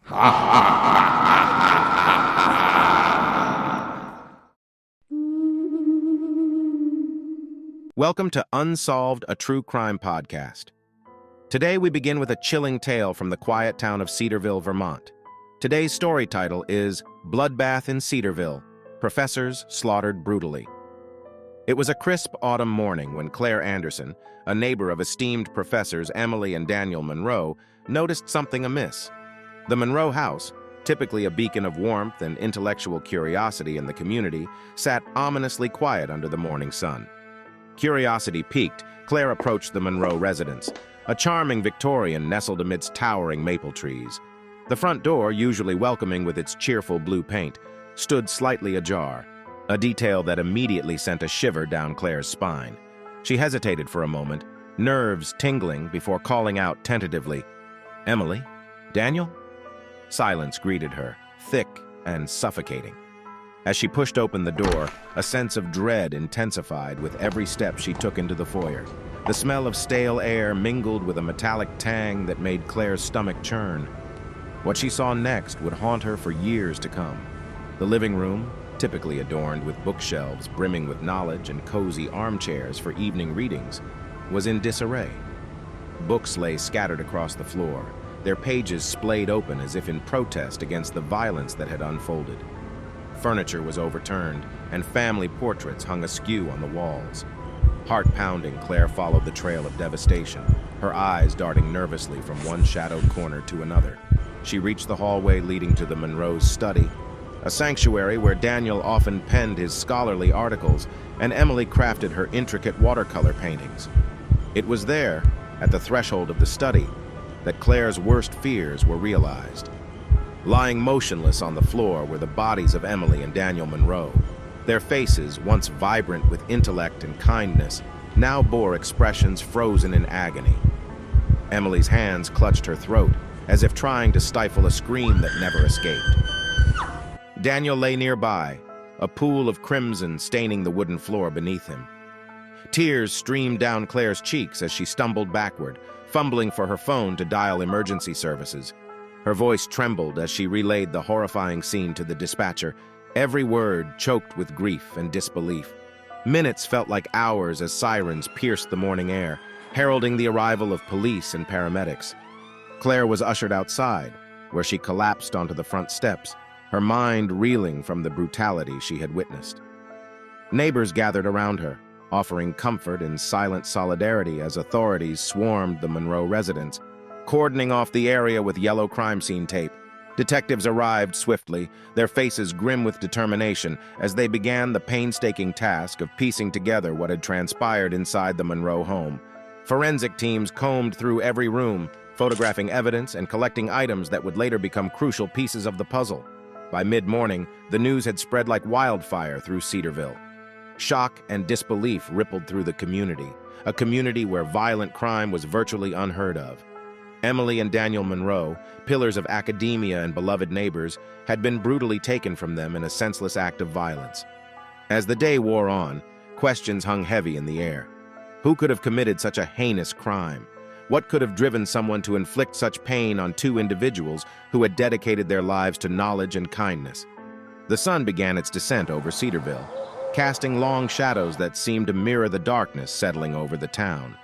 Welcome to Unsolved, a true crime podcast. Today we begin with a chilling tale from the quiet town of Cedarville, Vermont. Today's story title is Bloodbath in Cedarville, Professors Slaughtered Brutally. It was a crisp autumn morning when Claire Anderson, a neighbor of esteemed professors Emily and Daniel Monroe, noticed something amiss. The Monroe house, typically a beacon of warmth and intellectual curiosity in the community, sat ominously quiet under the morning sun. Curiosity piqued, Claire approached the Monroe residence, a charming Victorian nestled amidst towering maple trees. The front door, usually welcoming with its cheerful blue paint, stood slightly ajar, a detail that immediately sent a shiver down Claire's spine. She hesitated for a moment, nerves tingling, before calling out tentatively, "Emily? Daniel?" Silence greeted her, thick and suffocating. As she pushed open the door, a sense of dread intensified with every step she took into the foyer. The smell of stale air mingled with a metallic tang that made Claire's stomach churn. What she saw next would haunt her for years to come. The living room, typically adorned with bookshelves brimming with knowledge and cozy armchairs for evening readings, was in disarray. Books lay scattered across the floor, their pages splayed open as if in protest against the violence that had unfolded. Furniture was overturned, and family portraits hung askew on the walls. Heart-pounding, Claire followed the trail of devastation, her eyes darting nervously from one shadowed corner to another. She reached the hallway leading to the Monroe's study, a sanctuary where Daniel often penned his scholarly articles and Emily crafted her intricate watercolor paintings. It was there, at the threshold of the study, that Claire's worst fears were realized. Lying motionless on the floor were the bodies of Emily and Daniel Monroe. Their faces, once vibrant with intellect and kindness, now bore expressions frozen in agony. Emily's hands clutched her throat, as if trying to stifle a scream that never escaped. Daniel lay nearby, a pool of crimson staining the wooden floor beneath him. Tears streamed down Claire's cheeks as she stumbled backward, fumbling for her phone to dial emergency services. Her voice trembled as she relayed the horrifying scene to the dispatcher, every word choked with grief and disbelief. Minutes felt like hours as sirens pierced the morning air, heralding the arrival of police and paramedics. Claire was ushered outside, where she collapsed onto the front steps, her mind reeling from the brutality she had witnessed. Neighbors gathered around her, offering comfort and silent solidarity as authorities swarmed the Monroe residence, cordoning off the area with yellow crime scene tape. Detectives arrived swiftly, their faces grim with determination, as they began the painstaking task of piecing together what had transpired inside the Monroe home. Forensic teams combed through every room, photographing evidence and collecting items that would later become crucial pieces of the puzzle. By mid-morning, the news had spread like wildfire through Cedarville. Shock and disbelief rippled through the community, a community where violent crime was virtually unheard of. Emily and Daniel Monroe, pillars of academia and beloved neighbors, had been brutally taken from them in a senseless act of violence. As the day wore on, questions hung heavy in the air. Who could have committed such a heinous crime? What could have driven someone to inflict such pain on two individuals who had dedicated their lives to knowledge and kindness? The sun began its descent over Cedarville, casting long shadows that seemed to mirror the darkness settling over the town.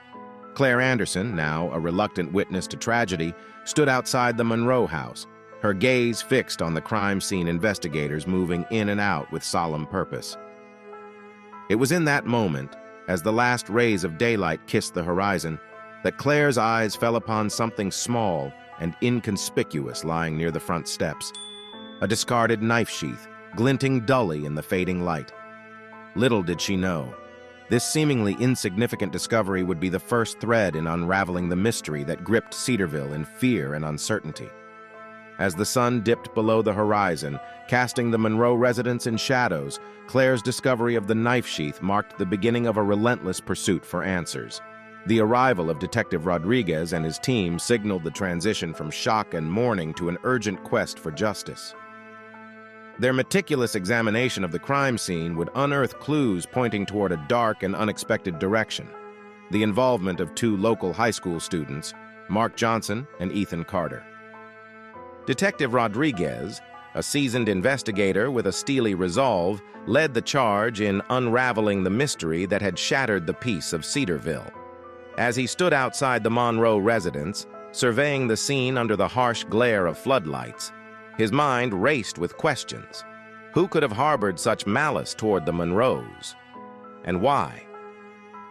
Claire Anderson, now a reluctant witness to tragedy, stood outside the Monroe house, her gaze fixed on the crime scene investigators moving in and out with solemn purpose. It was in that moment, as the last rays of daylight kissed the horizon, that Claire's eyes fell upon something small and inconspicuous lying near the front steps. A discarded knife sheath, glinting dully in the fading light. Little did she know, this seemingly insignificant discovery would be the first thread in unraveling the mystery that gripped Cedarville in fear and uncertainty. As the sun dipped below the horizon, casting the Monroe residence in shadows, Claire's discovery of the knife sheath marked the beginning of a relentless pursuit for answers. The arrival of Detective Rodriguez and his team signaled the transition from shock and mourning to an urgent quest for justice. Their meticulous examination of the crime scene would unearth clues pointing toward a dark and unexpected direction. The involvement of two local high school students, Mark Johnson and Ethan Carter. Detective Rodriguez, a seasoned investigator with a steely resolve, led the charge in unraveling the mystery that had shattered the peace of Cedarville. As he stood outside the Monroe residence, surveying the scene under the harsh glare of floodlights, his mind raced with questions. Who could have harbored such malice toward the Monroes? And why?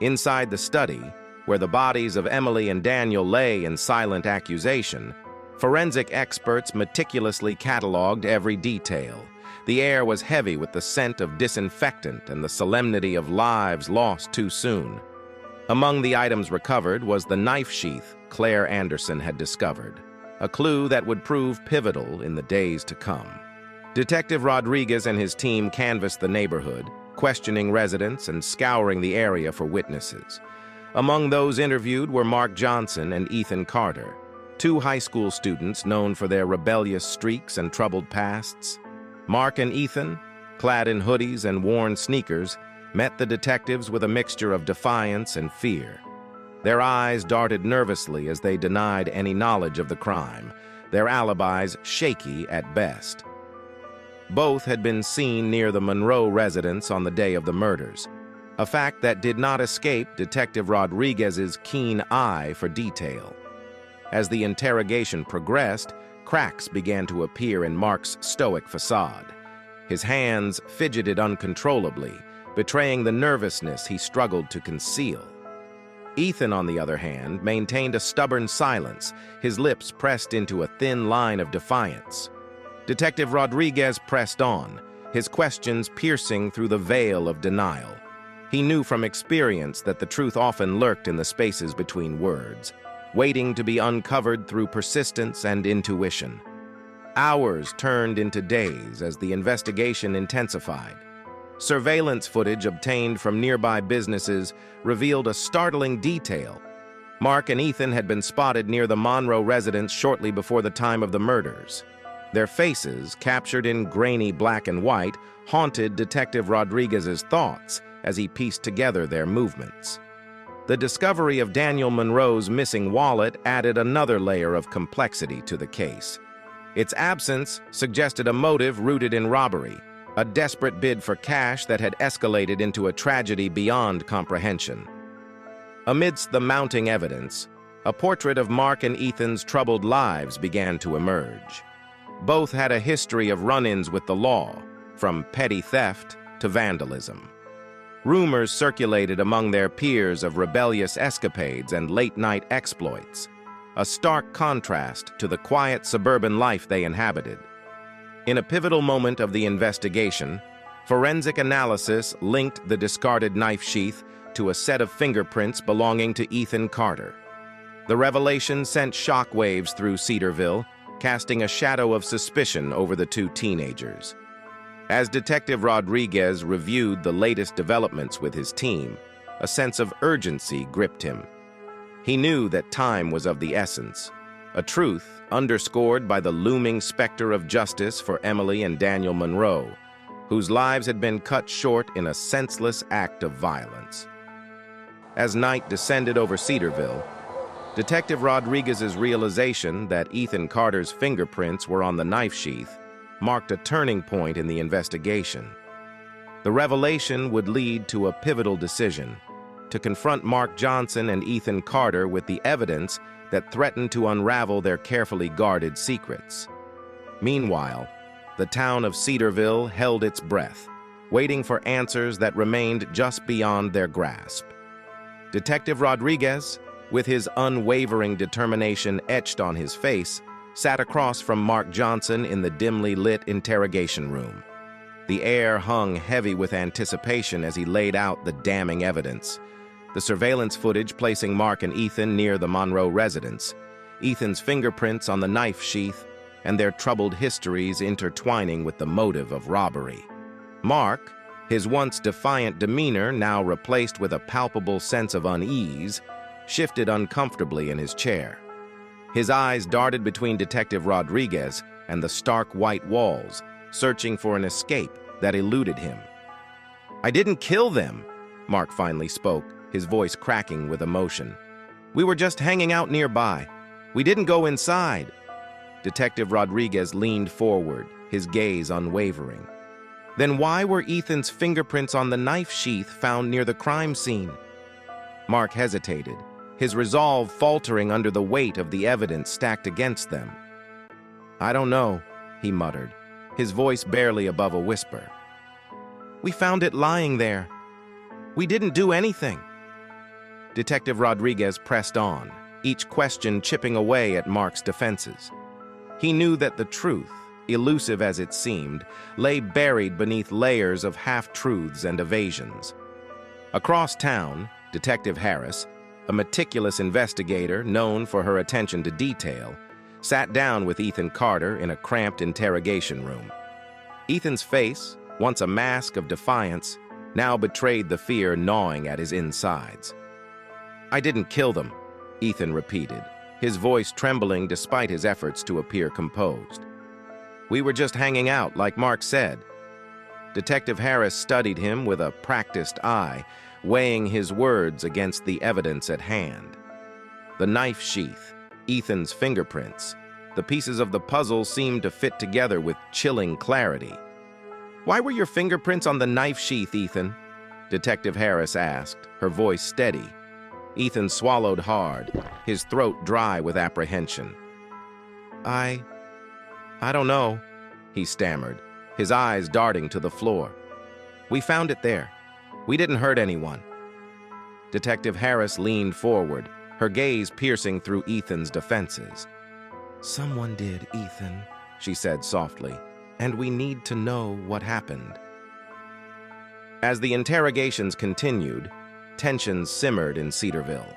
Inside the study, where the bodies of Emily and Daniel lay in silent accusation, forensic experts meticulously cataloged every detail. The air was heavy with the scent of disinfectant and the solemnity of lives lost too soon. Among the items recovered was the knife sheath Claire Anderson had discovered, a clue that would prove pivotal in the days to come. Detective Rodriguez and his team canvassed the neighborhood, questioning residents and scouring the area for witnesses. Among those interviewed were Mark Johnson and Ethan Carter, two high school students known for their rebellious streaks and troubled pasts. Mark and Ethan, clad in hoodies and worn sneakers, met the detectives with a mixture of defiance and fear. Their eyes darted nervously as they denied any knowledge of the crime, their alibis shaky at best. Both had been seen near the Monroe residence on the day of the murders, a fact that did not escape Detective Rodriguez's keen eye for detail. As the interrogation progressed, cracks began to appear in Mark's stoic facade. His hands fidgeted uncontrollably, betraying the nervousness he struggled to conceal. Ethan, on the other hand, maintained a stubborn silence, his lips pressed into a thin line of defiance. Detective Rodriguez pressed on, his questions piercing through the veil of denial. He knew from experience that the truth often lurked in the spaces between words, waiting to be uncovered through persistence and intuition. Hours turned into days as the investigation intensified. Surveillance footage obtained from nearby businesses revealed a startling detail. Mark and Ethan had been spotted near the Monroe residence shortly before the time of the murders. Their faces, captured in grainy black and white, haunted Detective Rodriguez's thoughts as he pieced together their movements. The discovery of Daniel Monroe's missing wallet added another layer of complexity to the case. Its absence suggested a motive rooted in robbery, a desperate bid for cash that had escalated into a tragedy beyond comprehension. Amidst the mounting evidence, a portrait of Mark and Ethan's troubled lives began to emerge. Both had a history of run-ins with the law, from petty theft to vandalism. Rumors circulated among their peers of rebellious escapades and late-night exploits, a stark contrast to the quiet suburban life they inhabited. In a pivotal moment of the investigation, forensic analysis linked the discarded knife sheath to a set of fingerprints belonging to Ethan Carter. The revelation sent shockwaves through Cedarville, casting a shadow of suspicion over the two teenagers. As Detective Rodriguez reviewed the latest developments with his team, a sense of urgency gripped him. He knew that time was of the essence, a truth underscored by the looming specter of justice for Emily and Daniel Monroe, whose lives had been cut short in a senseless act of violence. As night descended over Cedarville, Detective Rodriguez's realization that Ethan Carter's fingerprints were on the knife sheath marked a turning point in the investigation. The revelation would lead to a pivotal decision: to confront Mark Johnson and Ethan Carter with the evidence that threatened to unravel their carefully guarded secrets. Meanwhile, the town of Cedarville held its breath, waiting for answers that remained just beyond their grasp. Detective Rodriguez, with his unwavering determination etched on his face, sat across from Mark Johnson in the dimly lit interrogation room. The air hung heavy with anticipation as he laid out the damning evidence. The surveillance footage placing Mark and Ethan near the Monroe residence, Ethan's fingerprints on the knife sheath, and their troubled histories intertwining with the motive of robbery. Mark, his once defiant demeanor now replaced with a palpable sense of unease, shifted uncomfortably in his chair. His eyes darted between Detective Rodriguez and the stark white walls, searching for an escape that eluded him. "I didn't kill them," Mark finally spoke, his voice cracking with emotion. "We were just hanging out nearby. We didn't go inside." Detective Rodriguez leaned forward, his gaze unwavering. Then why were Ethan's fingerprints on the knife sheath found near the crime scene? Mark hesitated, his resolve faltering under the weight of the evidence stacked against them. "I don't know," he muttered, his voice barely above a whisper. "We found it lying there. We didn't do anything." Detective Rodriguez pressed on, each question chipping away at Mark's defenses. He knew that the truth, elusive as it seemed, lay buried beneath layers of half-truths and evasions. Across town, Detective Harris, a meticulous investigator known for her attention to detail, sat down with Ethan Carter in a cramped interrogation room. Ethan's face, once a mask of defiance, now betrayed the fear gnawing at his insides. "I didn't kill them," Ethan repeated, his voice trembling despite his efforts to appear composed. "We were just hanging out, like Mark said." Detective Harris studied him with a practiced eye, weighing his words against the evidence at hand. The knife sheath, Ethan's fingerprints, the pieces of the puzzle seemed to fit together with chilling clarity. "Why were your fingerprints on the knife sheath, Ethan?" Detective Harris asked, her voice steady. Ethan swallowed hard, his throat dry with apprehension. I don't know," he stammered, his eyes darting to the floor. "We found it there. We didn't hurt anyone." Detective Harris leaned forward, her gaze piercing through Ethan's defenses. "Someone did, Ethan," she said softly, "and we need to know what happened." As the interrogations continued, tensions simmered in Cedarville.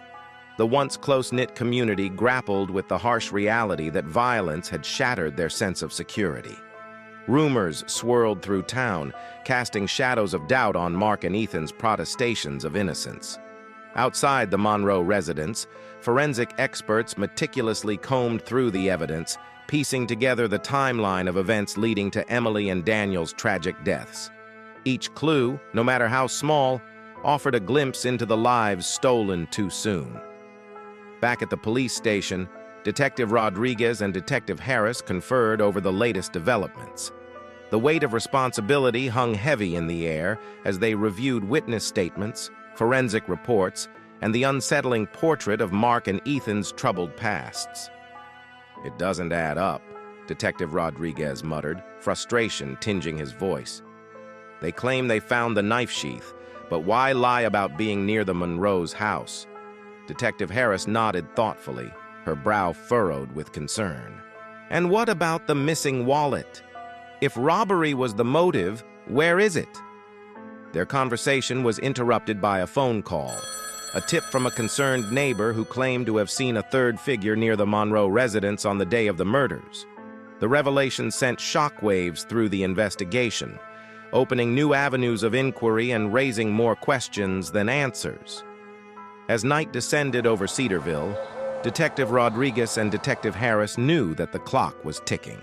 The once close-knit community grappled with the harsh reality that violence had shattered their sense of security. Rumors swirled through town, casting shadows of doubt on Mark and Ethan's protestations of innocence. Outside the Monroe residence, forensic experts meticulously combed through the evidence, piecing together the timeline of events leading to Emily and Daniel's tragic deaths. Each clue, no matter how small, offered a glimpse into the lives stolen too soon. Back at the police station, Detective Rodriguez and Detective Harris conferred over the latest developments. The weight of responsibility hung heavy in the air as they reviewed witness statements, forensic reports, and the unsettling portrait of Mark and Ethan's troubled pasts. "It doesn't add up," Detective Rodriguez muttered, frustration tinging his voice. "They claim they found the knife sheath, but why lie about being near the Monroe's house?" Detective Harris nodded thoughtfully, her brow furrowed with concern. "And what about the missing wallet? If robbery was the motive, where is it?" Their conversation was interrupted by a phone call, a tip from a concerned neighbor who claimed to have seen a third figure near the Monroe residence on the day of the murders. The revelation sent shockwaves through the investigation, opening new avenues of inquiry and raising more questions than answers. As night descended over Cedarville, Detective Rodriguez and Detective Harris knew that the clock was ticking.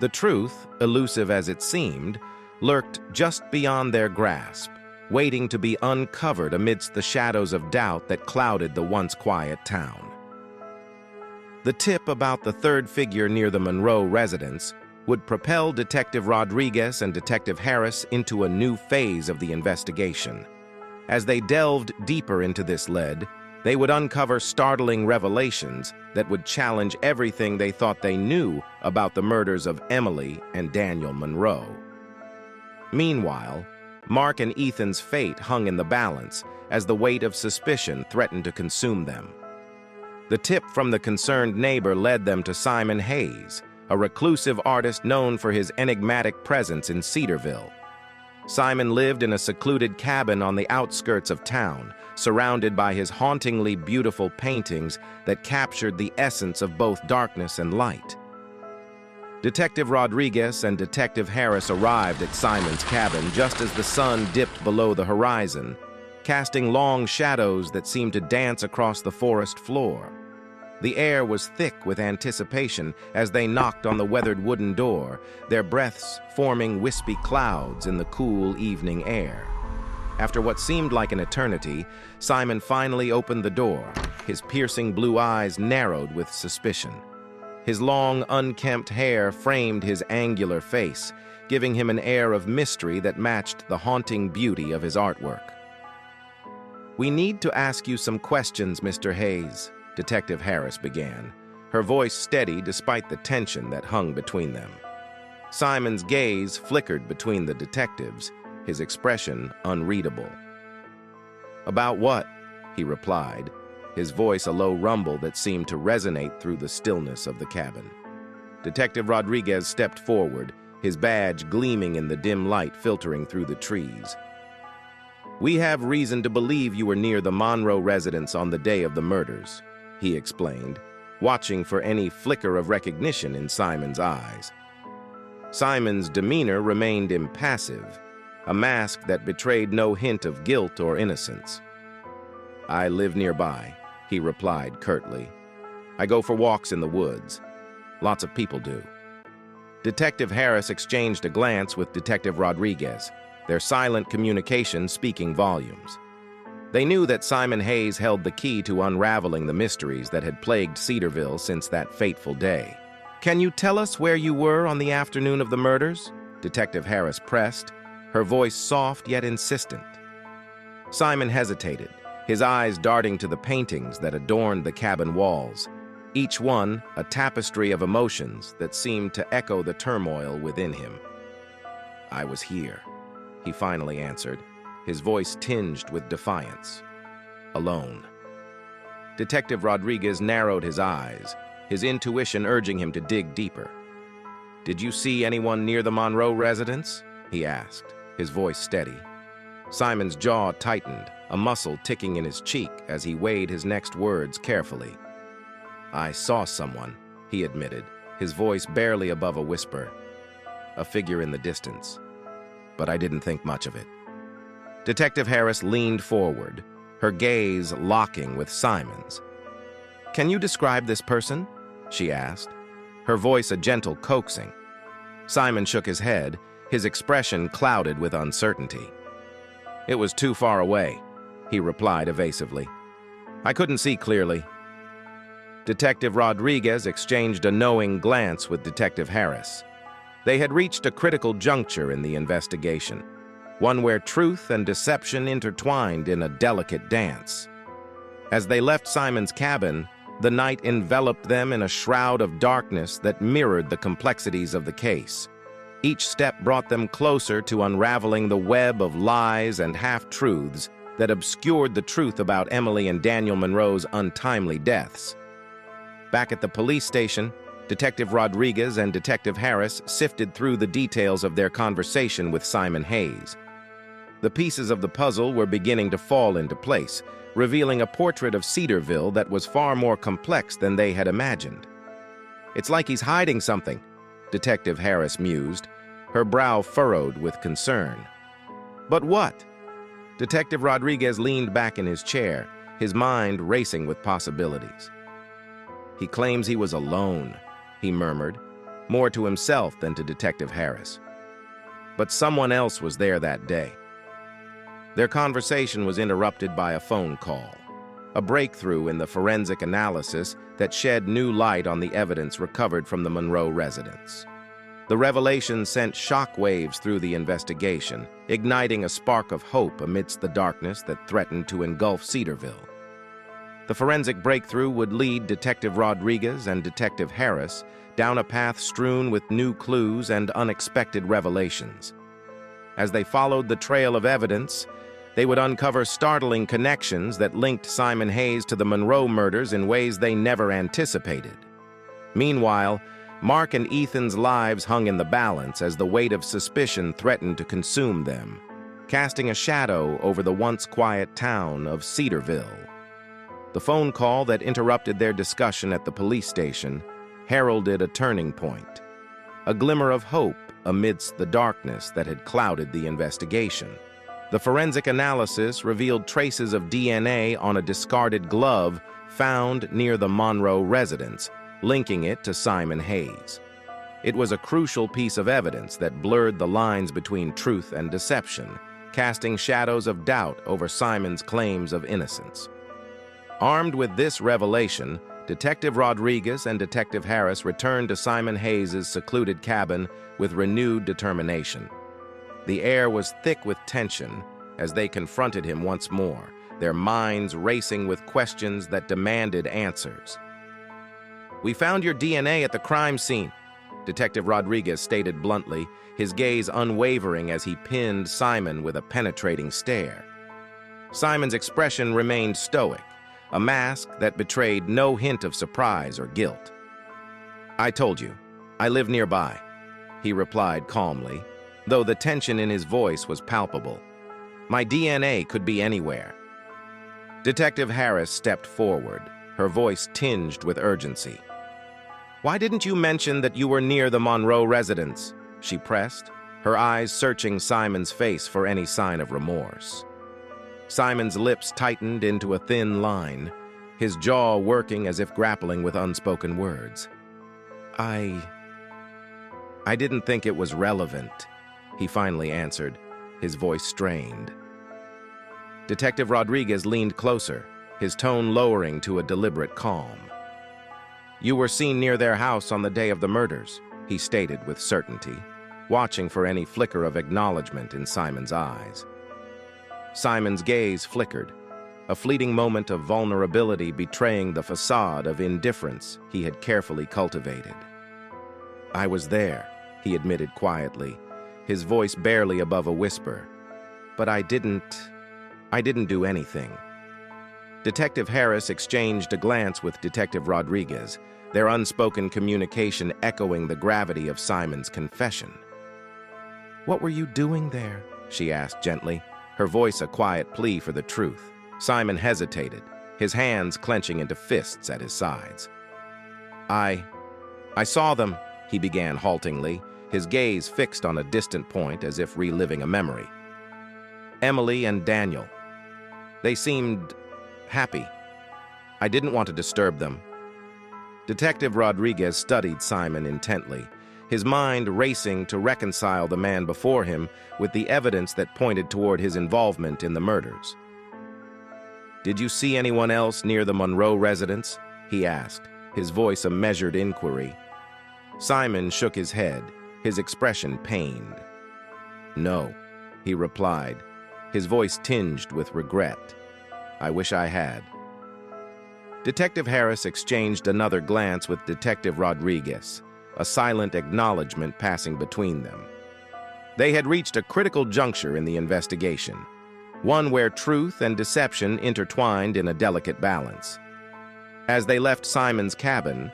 The truth, elusive as it seemed, lurked just beyond their grasp, waiting to be uncovered amidst the shadows of doubt that clouded the once quiet town. The tip about the third figure near the Monroe residence would propel Detective Rodriguez and Detective Harris into a new phase of the investigation. As they delved deeper into this lead, they would uncover startling revelations that would challenge everything they thought they knew about the murders of Emily and Daniel Monroe. Meanwhile, Mark and Ethan's fate hung in the balance as the weight of suspicion threatened to consume them. The tip from the concerned neighbor led them to Simon Hayes, a reclusive artist known for his enigmatic presence in Cedarville. Simon lived in a secluded cabin on the outskirts of town, surrounded by his hauntingly beautiful paintings that captured the essence of both darkness and light. Detective Rodriguez and Detective Harris arrived at Simon's cabin just as the sun dipped below the horizon, casting long shadows that seemed to dance across the forest floor. The air was thick with anticipation as they knocked on the weathered wooden door, their breaths forming wispy clouds in the cool evening air. After what seemed like an eternity, Simon finally opened the door, his piercing blue eyes narrowed with suspicion. His long, unkempt hair framed his angular face, giving him an air of mystery that matched the haunting beauty of his artwork. "We need to ask you some questions, Mr. Hayes," Detective Harris began, her voice steady despite the tension that hung between them. Simon's gaze flickered between the detectives, his expression unreadable. "About what?" he replied, his voice a low rumble that seemed to resonate through the stillness of the cabin. Detective Rodriguez stepped forward, his badge gleaming in the dim light filtering through the trees. "We have reason to believe you were near the Monroe residence on the day of the murders," he explained, watching for any flicker of recognition in Simon's eyes. Simon's demeanor remained impassive, a mask that betrayed no hint of guilt or innocence. "I live nearby," he replied curtly. "I go for walks in the woods. Lots of people do." Detective Harris exchanged a glance with Detective Rodriguez, their silent communication speaking volumes. They knew that Simon Hayes held the key to unraveling the mysteries that had plagued Cedarville since that fateful day. "Can you tell us where you were on the afternoon of the murders?" Detective Harris pressed, her voice soft yet insistent. Simon hesitated, his eyes darting to the paintings that adorned the cabin walls, each one a tapestry of emotions that seemed to echo the turmoil within him. "I was here," he finally answered, his voice tinged with defiance. "Alone." Detective Rodriguez narrowed his eyes, his intuition urging him to dig deeper. "Did you see anyone near the Monroe residence?" he asked, his voice steady. Simon's jaw tightened, a muscle ticking in his cheek as he weighed his next words carefully. "I saw someone," he admitted, his voice barely above a whisper. "A figure in the distance. But I didn't think much of it." Detective Harris leaned forward, her gaze locking with Simon's. "Can you describe this person?" she asked, her voice a gentle coaxing. Simon shook his head, his expression clouded with uncertainty. "It was too far away," he replied evasively. "I couldn't see clearly." Detective Rodriguez exchanged a knowing glance with Detective Harris. They had reached a critical juncture in the investigation, one where truth and deception intertwined in a delicate dance. As they left Simon's cabin, the night enveloped them in a shroud of darkness that mirrored the complexities of the case. Each step brought them closer to unraveling the web of lies and half-truths that obscured the truth about Emily and Daniel Monroe's untimely deaths. Back at the police station, Detective Rodriguez and Detective Harris sifted through the details of their conversation with Simon Hayes. The pieces of the puzzle were beginning to fall into place, revealing a portrait of Cedarville that was far more complex than they had imagined. "It's like he's hiding something," Detective Harris mused, her brow furrowed with concern. "But what?" Detective Rodriguez leaned back in his chair, his mind racing with possibilities. "He claims he was alone," he murmured, more to himself than to Detective Harris. "But someone else was there that day." Their conversation was interrupted by a phone call, a breakthrough in the forensic analysis that shed new light on the evidence recovered from the Monroe residence. The revelation sent shockwaves through the investigation, igniting a spark of hope amidst the darkness that threatened to engulf Cedarville. The forensic breakthrough would lead Detective Rodriguez and Detective Harris down a path strewn with new clues and unexpected revelations. As they followed the trail of evidence, they would uncover startling connections that linked Simon Hayes to the Monroe murders in ways they never anticipated. Meanwhile, Mark and Ethan's lives hung in the balance as the weight of suspicion threatened to consume them, casting a shadow over the once quiet town of Cedarville. The phone call that interrupted their discussion at the police station heralded a turning point, a glimmer of hope amidst the darkness that had clouded the investigation. The forensic analysis revealed traces of DNA on a discarded glove found near the Monroe residence, linking it to Simon Hayes. It was a crucial piece of evidence that blurred the lines between truth and deception, casting shadows of doubt over Simon's claims of innocence. Armed with this revelation, Detective Rodriguez and Detective Harris returned to Simon Hayes' secluded cabin with renewed determination. The air was thick with tension as they confronted him once more, their minds racing with questions that demanded answers. "We found your DNA at the crime scene," Detective Rodriguez stated bluntly, his gaze unwavering as he pinned Simon with a penetrating stare. Simon's expression remained stoic, a mask that betrayed no hint of surprise or guilt. "I told you, I live nearby," he replied calmly, though the tension in his voice was palpable. "My DNA could be anywhere." Detective Harris stepped forward, her voice tinged with urgency. "Why didn't you mention that you were near the Monroe residence?" she pressed, her eyes searching Simon's face for any sign of remorse. Simon's lips tightened into a thin line, his jaw working as if grappling with unspoken words. I didn't think it was relevant," he finally answered, his voice strained. Detective Rodriguez leaned closer, his tone lowering to a deliberate calm. "You were seen near their house on the day of the murders," he stated with certainty, watching for any flicker of acknowledgement in Simon's eyes. Simon's gaze flickered, a fleeting moment of vulnerability betraying the facade of indifference he had carefully cultivated. "I was there," he admitted quietly, his voice barely above a whisper. "But I didn't do anything." Detective Harris exchanged a glance with Detective Rodriguez, their unspoken communication echoing the gravity of Simon's confession. "What were you doing there?" she asked gently, her voice a quiet plea for the truth. Simon hesitated, his hands clenching into fists at his sides. I saw them," he began haltingly, his gaze fixed on a distant point as if reliving a memory. "Emily and Daniel. They seemed happy. I didn't want to disturb them." Detective Rodriguez studied Simon intently, his mind racing to reconcile the man before him with the evidence that pointed toward his involvement in the murders. "Did you see anyone else near the Monroe residence?" he asked, his voice a measured inquiry. Simon shook his head, his expression pained. "No," he replied, his voice tinged with regret. "I wish I had." Detective Harris exchanged another glance with Detective Rodriguez, a silent acknowledgement passing between them. They had reached a critical juncture in the investigation, one where truth and deception intertwined in a delicate balance. As they left Simon's cabin,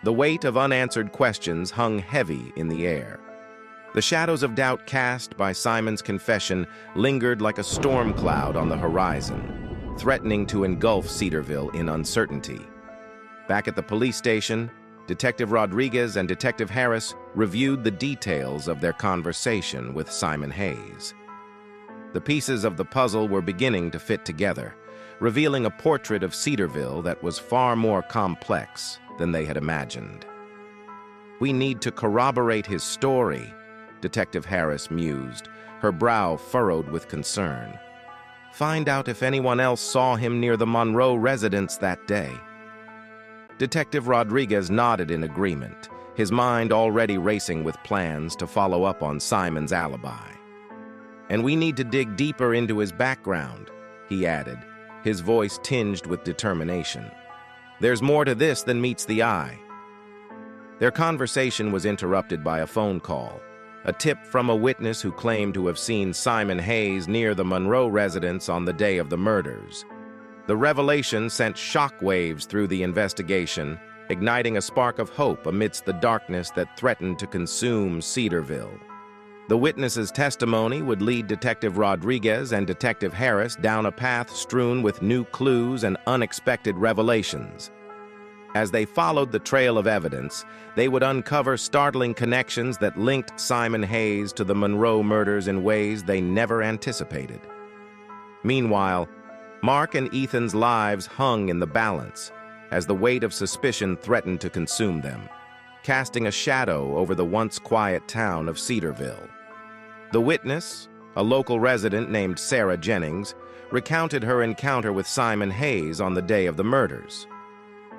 the weight of unanswered questions hung heavy in the air. The shadows of doubt cast by Simon's confession lingered like a storm cloud on the horizon, threatening to engulf Cedarville in uncertainty. Back at the police station, Detective Rodriguez and Detective Harris reviewed the details of their conversation with Simon Hayes. The pieces of the puzzle were beginning to fit together, revealing a portrait of Cedarville that was far more complex than they had imagined. "We need to corroborate his story," Detective Harris mused, her brow furrowed with concern. "Find out if anyone else saw him near the Monroe residence that day." Detective Rodriguez nodded in agreement, his mind already racing with plans to follow up on Simon's alibi. "And we need to dig deeper into his background," he added, his voice tinged with determination. "There's more to this than meets the eye." Their conversation was interrupted by a phone call, a tip from a witness who claimed to have seen Simon Hayes near the Monroe residence on the day of the murders. The revelation sent shockwaves through the investigation, igniting a spark of hope amidst the darkness that threatened to consume Cedarville. The witness's testimony would lead Detective Rodriguez and Detective Harris down a path strewn with new clues and unexpected revelations. As they followed the trail of evidence, they would uncover startling connections that linked Simon Hayes to the Monroe murders in ways they never anticipated. Meanwhile, Mark and Ethan's lives hung in the balance as the weight of suspicion threatened to consume them, casting a shadow over the once quiet town of Cedarville. The witness, a local resident named Sarah Jennings, recounted her encounter with Simon Hayes on the day of the murders.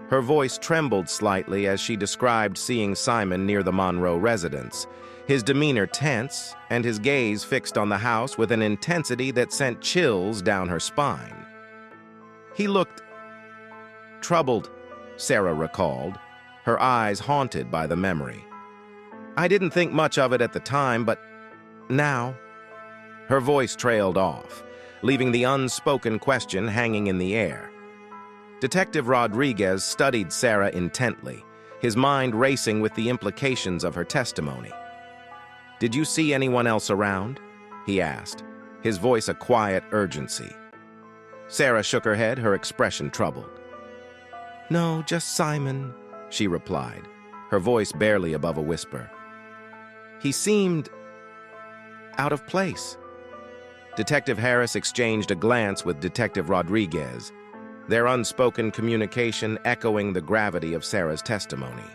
Her voice trembled slightly as she described seeing Simon near the Monroe residence, his demeanor tense and his gaze fixed on the house with an intensity that sent chills down her spine. He looked troubled, Sarah recalled, her eyes haunted by the memory. I didn't think much of it at the time, but now... Her voice trailed off, leaving the unspoken question hanging in the air. Detective Rodriguez studied Sarah intently, his mind racing with the implications of her testimony. "Did you see anyone else around?" he asked, his voice a quiet urgency. Sarah shook her head, her expression troubled. "No, just Simon," she replied, her voice barely above a whisper. "He seemed out of place." Detective Harris exchanged a glance with Detective Rodriguez, their unspoken communication echoing the gravity of Sarah's testimony.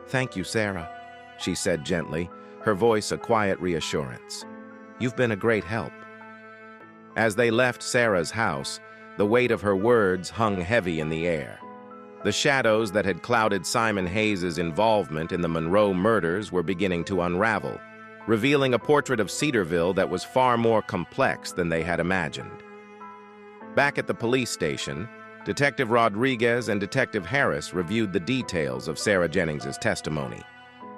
"Thank you, Sarah," she said gently, her voice a quiet reassurance. "You've been a great help." As they left Sarah's house, the weight of her words hung heavy in the air. The shadows that had clouded Simon Hayes' involvement in the Monroe murders were beginning to unravel, revealing a portrait of Cedarville that was far more complex than they had imagined. Back at the police station, Detective Rodriguez and Detective Harris reviewed the details of Sarah Jennings' testimony.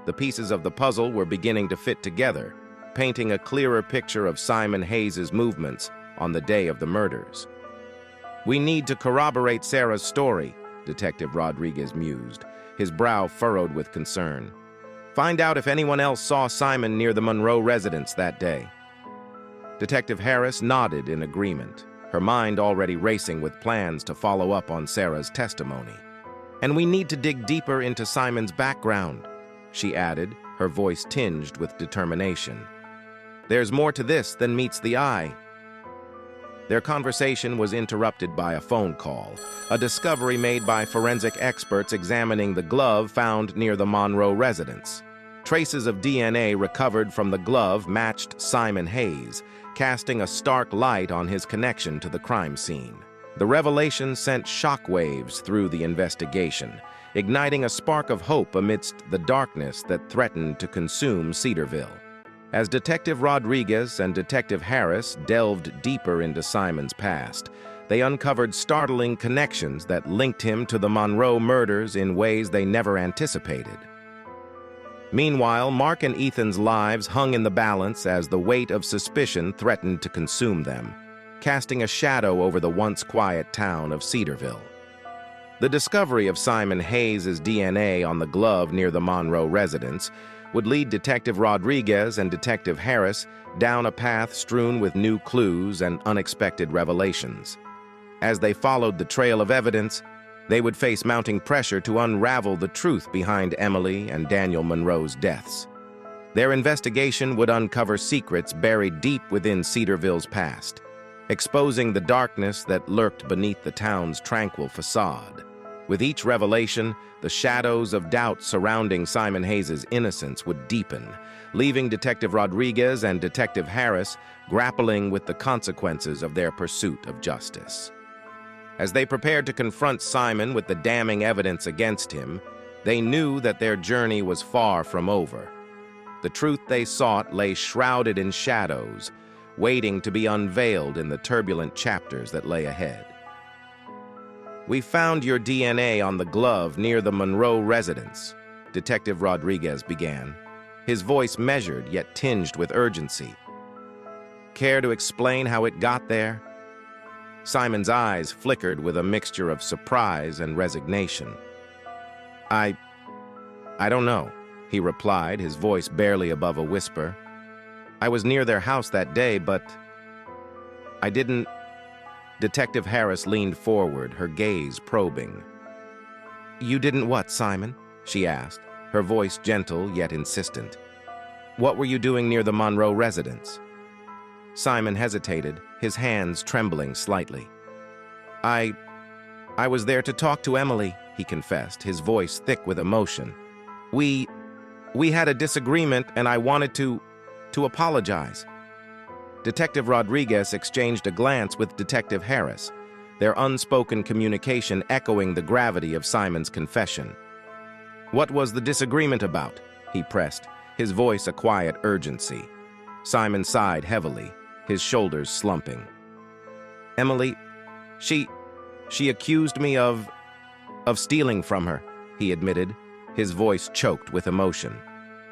The pieces of the puzzle were beginning to fit together, painting a clearer picture of Simon Hayes' movements on the day of the murders. "We need to corroborate Sarah's story," Detective Rodriguez mused, his brow furrowed with concern. "Find out if anyone else saw Simon near the Monroe residence that day." Detective Harris nodded in agreement, her mind already racing with plans to follow up on Sarah's testimony. "And we need to dig deeper into Simon's background," she added, her voice tinged with determination. "There's more to this than meets the eye." Their conversation was interrupted by a phone call, a discovery made by forensic experts examining the glove found near the Monroe residence. Traces of DNA recovered from the glove matched Simon Hayes, casting a stark light on his connection to the crime scene. The revelation sent shockwaves through the investigation, igniting a spark of hope amidst the darkness that threatened to consume Cedarville. As Detective Rodriguez and Detective Harris delved deeper into Simon's past, they uncovered startling connections that linked him to the Monroe murders in ways they never anticipated. Meanwhile, Mark and Ethan's lives hung in the balance as the weight of suspicion threatened to consume them, casting a shadow over the once quiet town of Cedarville. The discovery of Simon Hayes' DNA on the glove near the Monroe residence would lead Detective Rodriguez and Detective Harris down a path strewn with new clues and unexpected revelations. As they followed the trail of evidence, they would face mounting pressure to unravel the truth behind Emily and Daniel Monroe's deaths. Their investigation would uncover secrets buried deep within Cedarville's past, exposing the darkness that lurked beneath the town's tranquil facade. With each revelation, the shadows of doubt surrounding Simon Hayes' innocence would deepen, leaving Detective Rodriguez and Detective Harris grappling with the consequences of their pursuit of justice. As they prepared to confront Simon with the damning evidence against him, they knew that their journey was far from over. The truth they sought lay shrouded in shadows, waiting to be unveiled in the turbulent chapters that lay ahead. "We found your DNA on the glove near the Monroe residence," Detective Rodriguez began, his voice measured yet tinged with urgency. "Care to explain how it got there?" Simon's eyes flickered with a mixture of surprise and resignation. I don't know," he replied, his voice barely above a whisper. "I was near their house that day, but I didn't..." Detective Harris leaned forward, her gaze probing. "You didn't what, Simon?" she asked, her voice gentle yet insistent. "What were you doing near the Monroe residence?" Simon hesitated, his hands trembling slightly. I was there to talk to Emily," he confessed, his voice thick with emotion. We had a disagreement and I wanted to apologize." Detective Rodriguez exchanged a glance with Detective Harris, their unspoken communication echoing the gravity of Simon's confession. "What was the disagreement about?" he pressed, his voice a quiet urgency. Simon sighed heavily, his shoulders slumping. "Emily, she accused me of stealing from her," he admitted, his voice choked with emotion.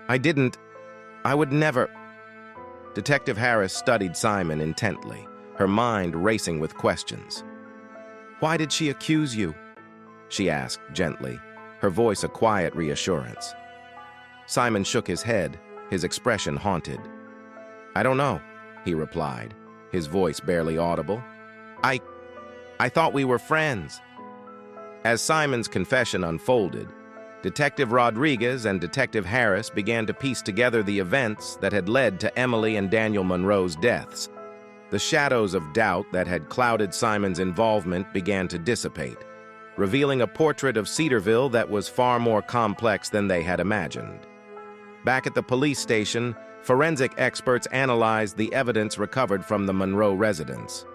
I would never." Detective Harris studied Simon intently, her mind racing with questions. "Why did she accuse you?" she asked gently, her voice a quiet reassurance. Simon shook his head, his expression haunted. "I don't know," he replied, his voice barely audible. I thought we were friends." As Simon's confession unfolded, Detective Rodriguez and Detective Harris began to piece together the events that had led to Emily and Daniel Monroe's deaths. The shadows of doubt that had clouded Simon's involvement began to dissipate, revealing a portrait of Cedarville that was far more complex than they had imagined. Back at the police station, forensic experts analyzed the evidence recovered from the Monroe residence.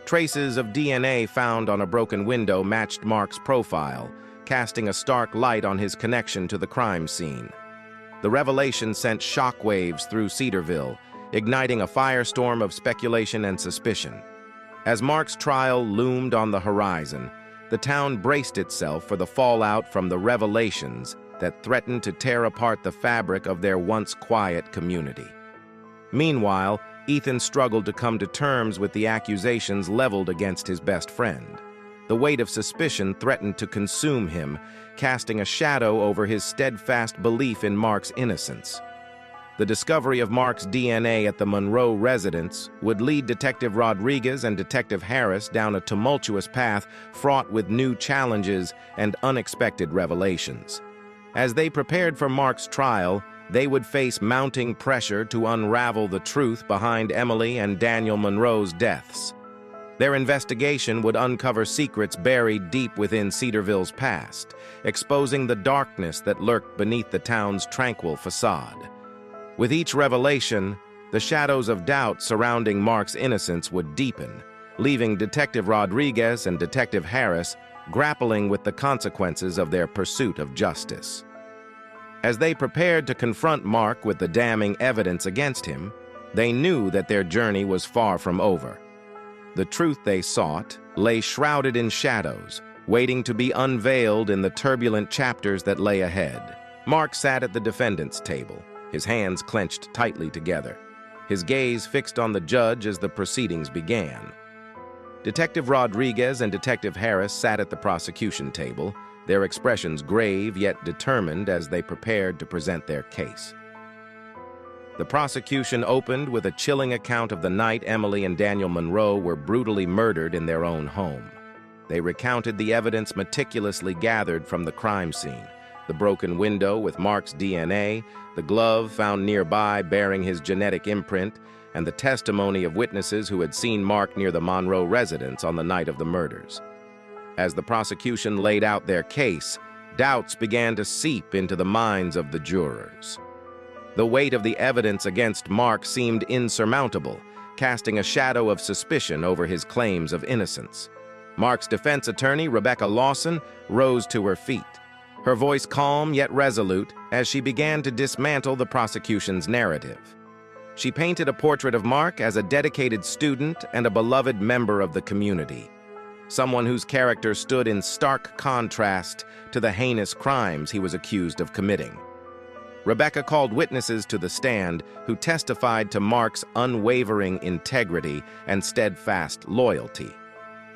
Traces of DNA found on a broken window matched Mark's profile, casting a stark light on his connection to the crime scene. The revelation sent shockwaves through Cedarville, igniting a firestorm of speculation and suspicion. As Mark's trial loomed on the horizon, the town braced itself for the fallout from the revelations that threatened to tear apart the fabric of their once quiet community. Meanwhile, Ethan struggled to come to terms with the accusations leveled against his best friend. The weight of suspicion threatened to consume him, casting a shadow over his steadfast belief in Mark's innocence. The discovery of Mark's DNA at the Monroe residence would lead Detective Rodriguez and Detective Harris down a tumultuous path fraught with new challenges and unexpected revelations. As they prepared for Mark's trial, they would face mounting pressure to unravel the truth behind Emily and Daniel Monroe's deaths. Their investigation would uncover secrets buried deep within Cedarville's past, exposing the darkness that lurked beneath the town's tranquil facade. With each revelation, the shadows of doubt surrounding Mark's innocence would deepen, leaving Detective Rodriguez and Detective Harris grappling with the consequences of their pursuit of justice. As they prepared to confront Mark with the damning evidence against him, they knew that their journey was far from over. The truth they sought lay shrouded in shadows, waiting to be unveiled in the turbulent chapters that lay ahead. Mark sat at the defendant's table, his hands clenched tightly together, his gaze fixed on the judge as the proceedings began. Detective Rodriguez and Detective Harris sat at the prosecution table, their expressions grave yet determined as they prepared to present their case. The prosecution opened with a chilling account of the night Emily and Daniel Monroe were brutally murdered in their own home. They recounted the evidence meticulously gathered from the crime scene: the broken window with Mark's DNA, the glove found nearby bearing his genetic imprint, and the testimony of witnesses who had seen Mark near the Monroe residence on the night of the murders. As the prosecution laid out their case, doubts began to seep into the minds of the jurors. The weight of the evidence against Mark seemed insurmountable, casting a shadow of suspicion over his claims of innocence. Mark's defense attorney, Rebecca Lawson, rose to her feet, her voice calm yet resolute as she began to dismantle the prosecution's narrative. She painted a portrait of Mark as a dedicated student and a beloved member of the community, someone whose character stood in stark contrast to the heinous crimes he was accused of committing. Rebecca called witnesses to the stand who testified to Mark's unwavering integrity and steadfast loyalty.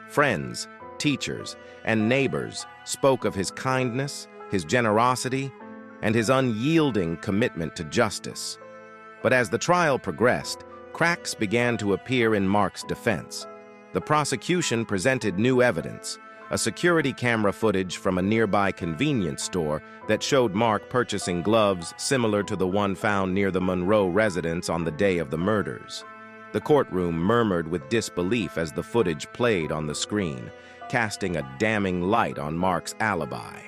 Friends, teachers, and neighbors spoke of his kindness, his generosity, and his unyielding commitment to justice. But as the trial progressed, cracks began to appear in Mark's defense. The prosecution presented new evidence, a security camera footage from a nearby convenience store that showed Mark purchasing gloves similar to the one found near the Monroe residence on the day of the murders. The courtroom murmured with disbelief as the footage played on the screen, casting a damning light on Mark's alibi.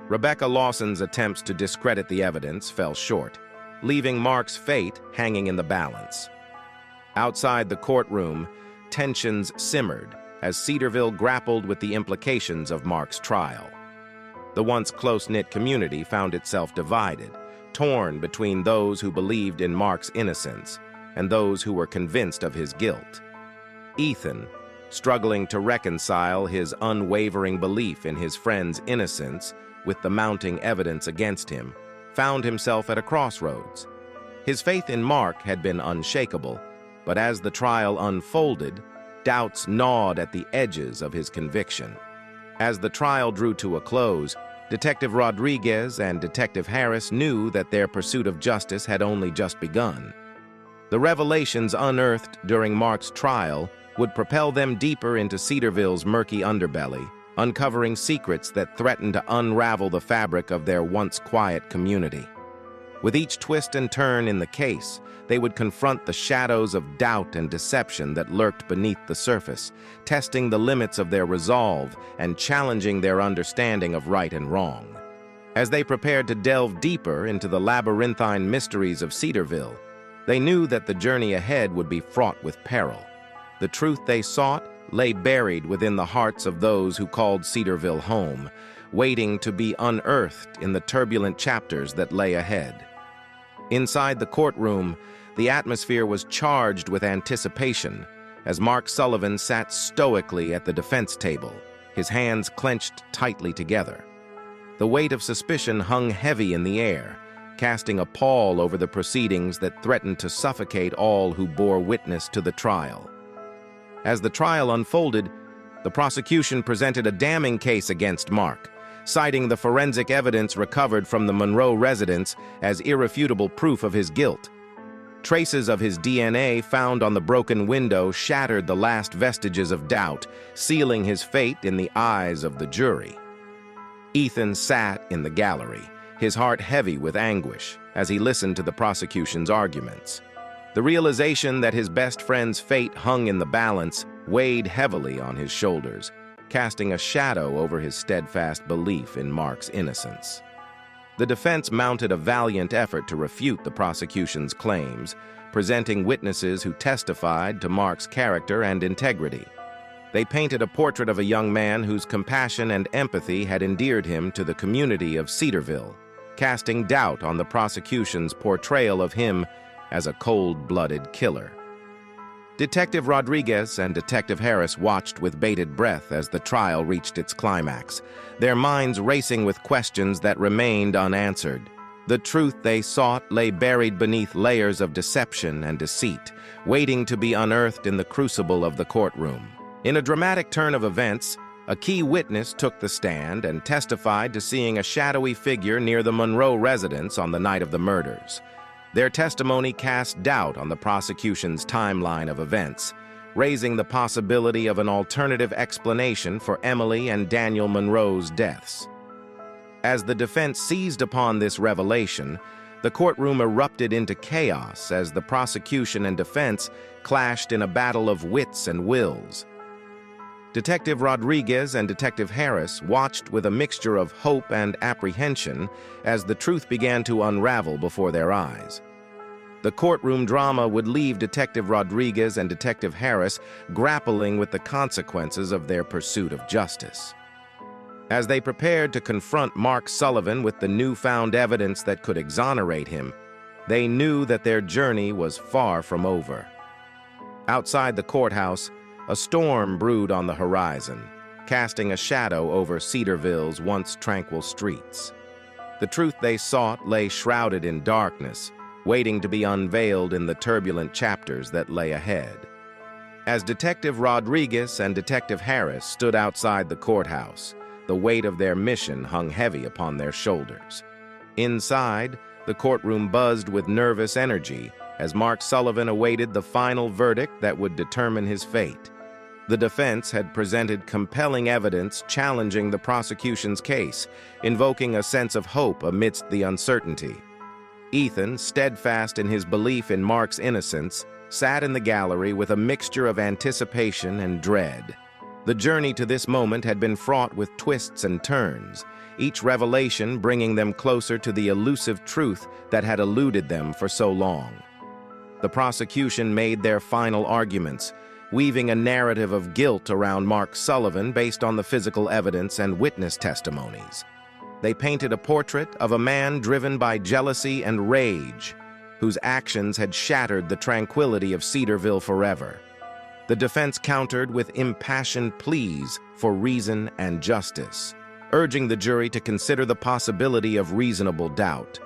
Rebecca Lawson's attempts to discredit the evidence fell short, leaving Mark's fate hanging in the balance. Outside the courtroom, tensions simmered as Cedarville grappled with the implications of Mark's trial. The once close-knit community found itself divided, torn between those who believed in Mark's innocence and those who were convinced of his guilt. Ethan, struggling to reconcile his unwavering belief in his friend's innocence with the mounting evidence against him, found himself at a crossroads. His faith in Mark had been unshakable, but as the trial unfolded, doubts gnawed at the edges of his conviction. As the trial drew to a close, Detective Rodriguez and Detective Harris knew that their pursuit of justice had only just begun. The revelations unearthed during Mark's trial would propel them deeper into Cedarville's murky underbelly, uncovering secrets that threatened to unravel the fabric of their once quiet community. With each twist and turn in the case, they would confront the shadows of doubt and deception that lurked beneath the surface, testing the limits of their resolve and challenging their understanding of right and wrong. As they prepared to delve deeper into the labyrinthine mysteries of Cedarville, they knew that the journey ahead would be fraught with peril. The truth they sought lay buried within the hearts of those who called Cedarville home, waiting to be unearthed in the turbulent chapters that lay ahead. Inside the courtroom, the atmosphere was charged with anticipation as Mark Sullivan sat stoically at the defense table, his hands clenched tightly together. The weight of suspicion hung heavy in the air, casting a pall over the proceedings that threatened to suffocate all who bore witness to the trial. As the trial unfolded, the prosecution presented a damning case against Mark, citing the forensic evidence recovered from the Monroe residence as irrefutable proof of his guilt. Traces of his DNA found on the broken window shattered the last vestiges of doubt, sealing his fate in the eyes of the jury. Ethan sat in the gallery, his heart heavy with anguish, as he listened to the prosecution's arguments. The realization that his best friend's fate hung in the balance weighed heavily on his shoulders, casting a shadow over his steadfast belief in Mark's innocence. The defense mounted a valiant effort to refute the prosecution's claims, presenting witnesses who testified to Mark's character and integrity. They painted a portrait of a young man whose compassion and empathy had endeared him to the community of Cedarville, casting doubt on the prosecution's portrayal of him as a cold-blooded killer. Detective Rodriguez and Detective Harris watched with bated breath as the trial reached its climax, their minds racing with questions that remained unanswered. The truth they sought lay buried beneath layers of deception and deceit, waiting to be unearthed in the crucible of the courtroom. In a dramatic turn of events, a key witness took the stand and testified to seeing a shadowy figure near the Monroe residence on the night of the murders. Their testimony cast doubt on the prosecution's timeline of events, raising the possibility of an alternative explanation for Emily and Daniel Monroe's deaths. As the defense seized upon this revelation, the courtroom erupted into chaos as the prosecution and defense clashed in a battle of wits and wills. Detective Rodriguez and Detective Harris watched with a mixture of hope and apprehension as the truth began to unravel before their eyes. The courtroom drama would leave Detective Rodriguez and Detective Harris grappling with the consequences of their pursuit of justice. As they prepared to confront Mark Sullivan with the newfound evidence that could exonerate him, they knew that their journey was far from over. Outside the courthouse, a storm brewed on the horizon, casting a shadow over Cedarville's once tranquil streets. The truth they sought lay shrouded in darkness, waiting to be unveiled in the turbulent chapters that lay ahead. As Detective Rodriguez and Detective Harris stood outside the courthouse, the weight of their mission hung heavy upon their shoulders. Inside, the courtroom buzzed with nervous energy as Mark Sullivan awaited the final verdict that would determine his fate. The defense had presented compelling evidence challenging the prosecution's case, invoking a sense of hope amidst the uncertainty. Ethan, steadfast in his belief in Mark's innocence, sat in the gallery with a mixture of anticipation and dread. The journey to this moment had been fraught with twists and turns, each revelation bringing them closer to the elusive truth that had eluded them for so long. The prosecution made their final arguments, weaving a narrative of guilt around Mark Sullivan based on the physical evidence and witness testimonies. They painted a portrait of a man driven by jealousy and rage, whose actions had shattered the tranquility of Cedarville forever. The defense countered with impassioned pleas for reason and justice, urging the jury to consider the possibility of reasonable doubt.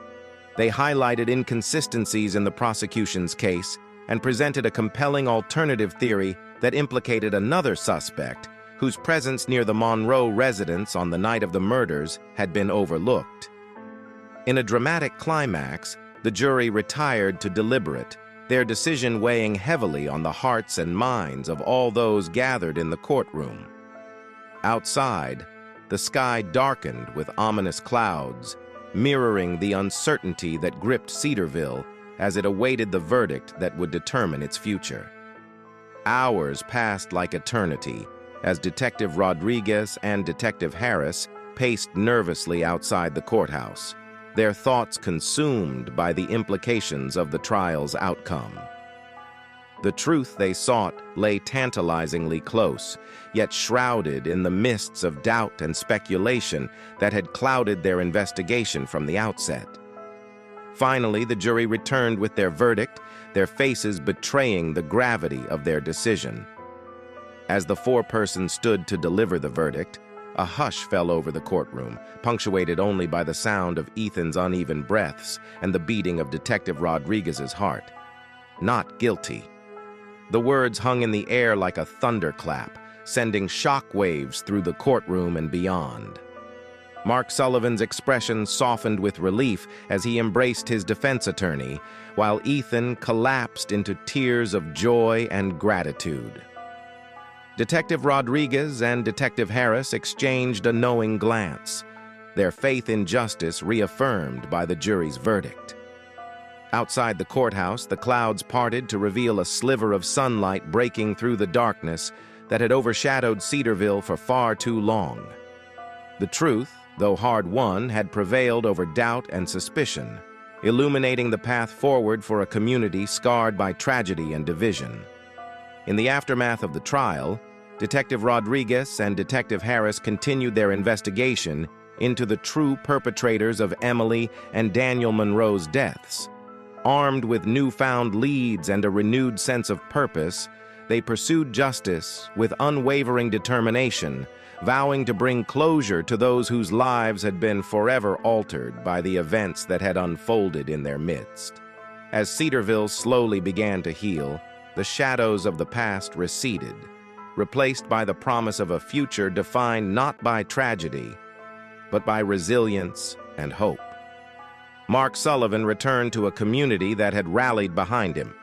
They highlighted inconsistencies in the prosecution's case and presented a compelling alternative theory that implicated another suspect whose presence near the Monroe residence on the night of the murders had been overlooked. In a dramatic climax, the jury retired to deliberate, their decision weighing heavily on the hearts and minds of all those gathered in the courtroom. Outside, the sky darkened with ominous clouds, mirroring the uncertainty that gripped Cedarville as it awaited the verdict that would determine its future. Hours passed like eternity as Detective Rodriguez and Detective Harris paced nervously outside the courthouse, their thoughts consumed by the implications of the trial's outcome. The truth they sought lay tantalizingly close, yet shrouded in the mists of doubt and speculation that had clouded their investigation from the outset. Finally, the jury returned with their verdict, their faces betraying the gravity of their decision. As the foreperson stood to deliver the verdict, a hush fell over the courtroom, punctuated only by the sound of Ethan's uneven breaths and the beating of Detective Rodriguez's heart. Not guilty. The words hung in the air like a thunderclap, sending shockwaves through the courtroom and beyond. Mark Sullivan's expression softened with relief as he embraced his defense attorney, while Ethan collapsed into tears of joy and gratitude. Detective Rodriguez and Detective Harris exchanged a knowing glance, their faith in justice reaffirmed by the jury's verdict. Outside the courthouse, the clouds parted to reveal a sliver of sunlight breaking through the darkness that had overshadowed Cedarville for far too long. The truth, though hard-won, had prevailed over doubt and suspicion, illuminating the path forward for a community scarred by tragedy and division. In the aftermath of the trial, Detective Rodriguez and Detective Harris continued their investigation into the true perpetrators of Emily and Daniel Monroe's deaths. Armed with newfound leads and a renewed sense of purpose, they pursued justice with unwavering determination, vowing to bring closure to those whose lives had been forever altered by the events that had unfolded in their midst. As Cedarville slowly began to heal, the shadows of the past receded, replaced by the promise of a future defined not by tragedy, but by resilience and hope. Mark Sullivan returned to a community that had rallied behind him,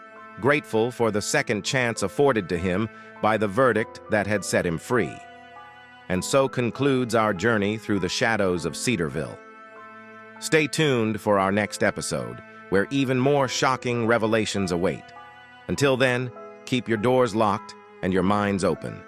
grateful for the second chance afforded to him by the verdict that had set him free. And so concludes our journey through the shadows of Cedarville. Stay tuned for our next episode, where even more shocking revelations await. Until then, keep your doors locked and your minds open.